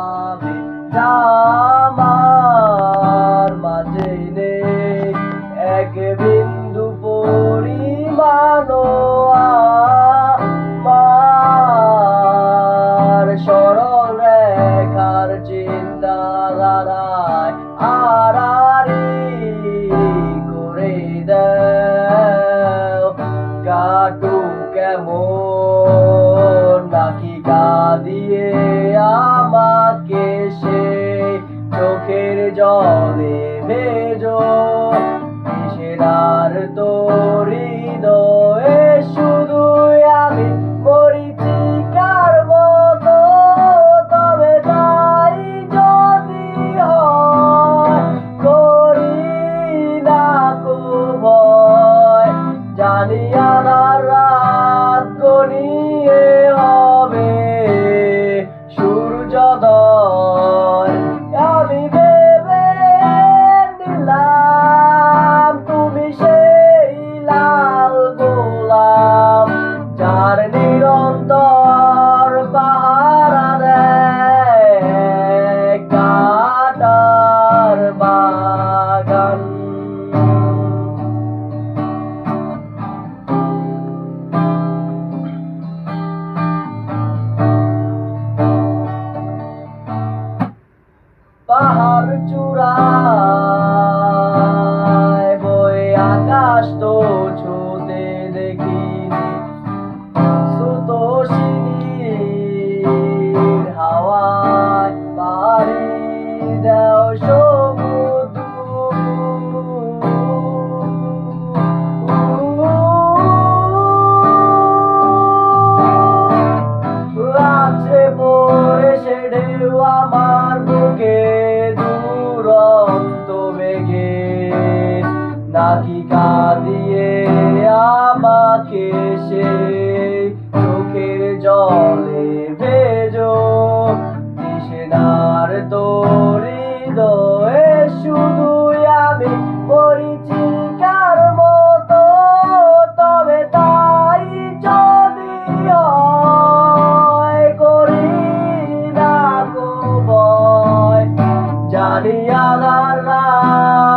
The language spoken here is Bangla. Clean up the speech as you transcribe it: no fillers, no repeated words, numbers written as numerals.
ভাবে আমার মাঝে নেই এক বিন্দু পরিমাণও আমার সরল রেখার চিন্তাধারায় আড়াআড়ি করে দাও। কাটু কেমন নাকি কাঁদিয়ে আমাকে সে চোখের জলে ভেজো দিশেহারা তোর হৃদয়ে শুধু আমি মরীচিকার মতো। তবে তাই যদি হয় করি না কো ভয়, জানি আধার রাত গনিয়ে হবে সূর্যোদয়। আমি ভেবে নিলাম তুমি সেই লাল গোলাপ যার নিরন্তর পাহারা দেয় কাঁটার বাগান। পাহাড় চূড়ায় বয়ে আকাশ তো ছুঁতে দেখিনি, স্রোতস্বিনীর হাওয়ায় পাড়ি দাও সমুদ্র। রাত্রে পড়ে সে ঢেউ আমার বুকে দুরন্ত বেগে, নাকি কাঁদিয়ে আমাকে সে চোখের জলে ভেজো দিশেহারা তোর হৃদয়ে শুধু আমি মরীচিকার মতো। তবে তাই যদি হয় করি না কো ভয়, জানি আধার রাত